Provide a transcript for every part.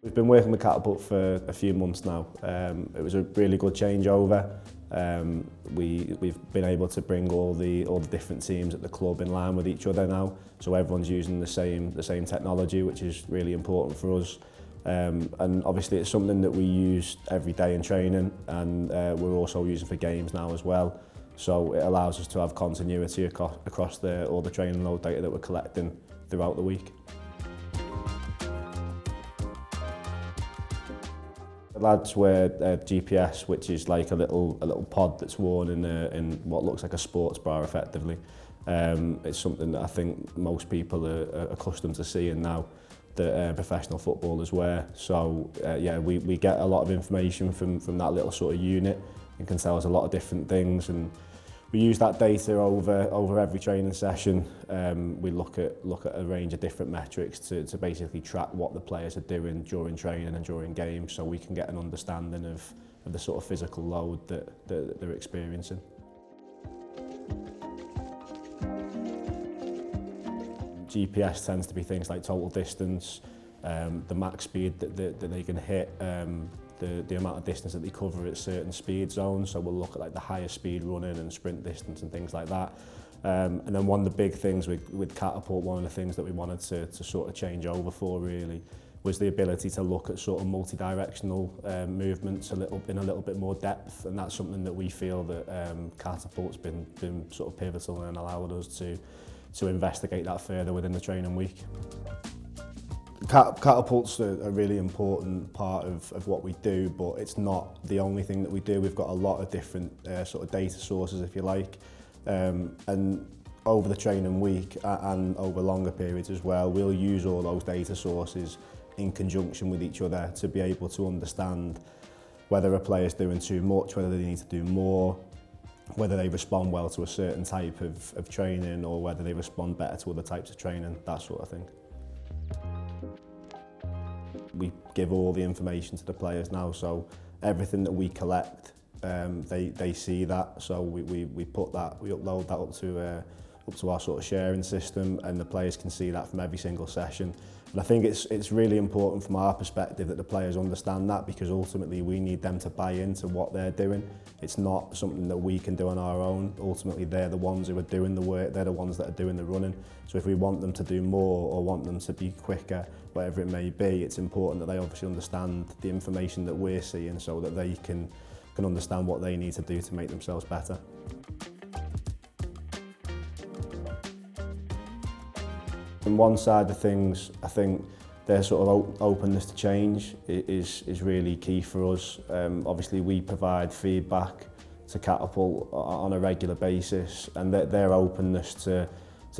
We've been working with Catapult for a few months now. It was a really good changeover. We've been able to bring all the different teams at the club in line with each other now, so everyone's using the same technology, which is really important for us. And obviously it's something that we use every day in training, and we're also using for games now as well. So it allows us to have continuity across all the training load data that we're collecting throughout the week. The lads wear GPS, which is like a little pod that's worn in what looks like a sports bra effectively. It's something that I think most people are accustomed to seeing now that professional footballers wear. So yeah, we get a lot of information from that little sort of unit and can tell us a lot of different things, and we use that data over every training session. We look at a range of different metrics to basically track what the players are doing during training and during games, so we can get an understanding of the sort of physical load that they're experiencing. GPS tends to be things like total distance, the max speed that they can hit, the amount of distance that they cover at certain speed zones. So we'll look at like the higher speed running and sprint distance and things like that. And then one of the big things with Catapult, one of the things that we wanted to sort of change over for really was the ability to look at sort of multi-directional movements in a little bit more depth, and that's something that we feel that Catapult's been sort of pivotal and allowed us to investigate that further within the training week. Catapult's a really important part of what we do, but it's not the only thing that we do. We've got a lot of different sort of data sources, if you like, and over the training week and over longer periods as well, we'll use all those data sources in conjunction with each other to be able to understand whether a player's doing too much, whether they need to do more, whether they respond well to a certain type of training, or whether they respond better to other types of training, that sort of thing. We give all the information to the players now, so everything that we collect, they see that. So we upload that up to our sort of sharing system, and the players can see that from every single session. And I think it's really important from our perspective that the players understand that, because ultimately we need them to buy into what they're doing. It's not something that we can do on our own. Ultimately they're the ones who are doing the work, they're the ones that are doing the running. So if we want them to do more or want them to be quicker, whatever it may be, it's important that they obviously understand the information that we're seeing, so that they can understand what they need to do to make themselves better. On one side of things, I think their sort of openness to change is really key for us. Obviously we provide feedback to Catapult on a regular basis, and their openness to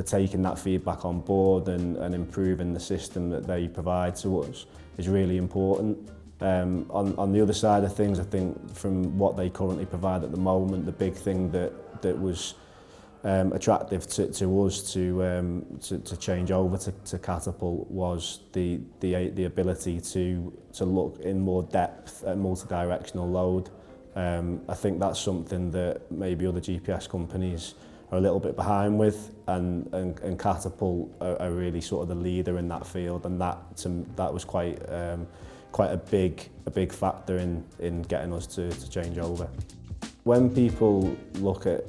taking that feedback on board and improving the system that they provide to us is really important. On the other side of things, I think from what they currently provide at the moment, the big thing that was attractive to us to change over to Catapult was the ability to look in more depth at multi-directional load. I think that's something that maybe other GPS companies are a little bit behind with, and Catapult are really sort of the leader in that field, and that was quite a big factor in getting us to change over. When people look at,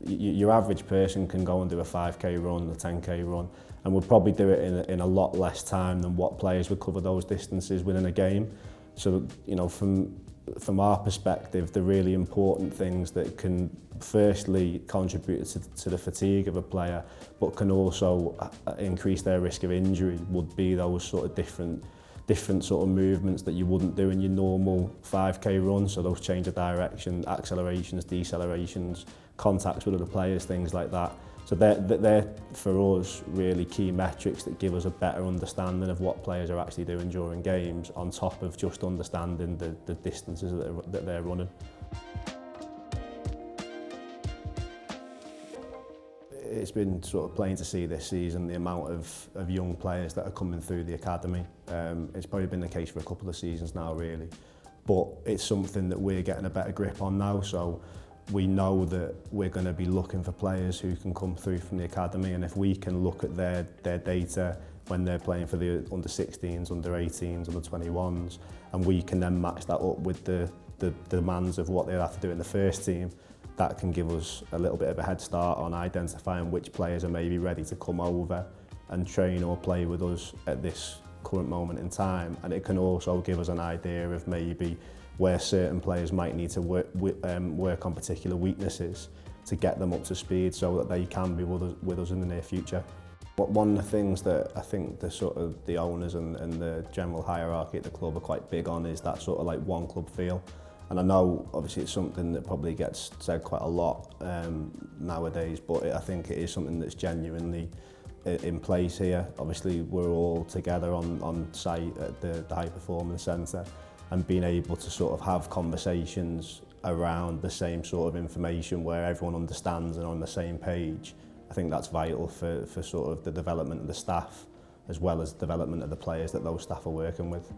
your average person can go and do a 5k run, a 10k run, and would probably do it in a lot less time than what players would cover those distances within a game. So, from our perspective, the really important things that can firstly contribute to the fatigue of a player, but can also increase their risk of injury, would be those sort of different sort of movements that you wouldn't do in your normal 5k run. So those change of direction, accelerations, decelerations, contacts with other players, things like that. So they're for us really key metrics that give us a better understanding of what players are actually doing during games, on top of just understanding the distances that they're running. It's been sort of plain to see this season the amount of young players that are coming through the academy. It's probably been the case for a couple of seasons now really, but it's something that we're getting a better grip on now. So we know that we're going to be looking for players who can come through from the academy, and if we can look at their data, when they're playing for the under-16s, under-18s, under-21s, and we can then match that up with the demands of what they have to do in the first team. That can give us a little bit of a head start on identifying which players are maybe ready to come over and train or play with us at this current moment in time. And it can also give us an idea of maybe where certain players might need to work on particular weaknesses to get them up to speed so that they can be with us in the near future. One of the things that I think the owners and the general hierarchy at the club are quite big on is that sort of like one club feel. And I know obviously it's something that probably gets said quite a lot nowadays, but I think it is something that's genuinely in place here. Obviously we're all together on site at the High Performance Centre, and being able to sort of have conversations around the same sort of information where everyone understands and are on the same page. I think that's vital for sort of the development of the staff as well as the development of the players that those staff are working with.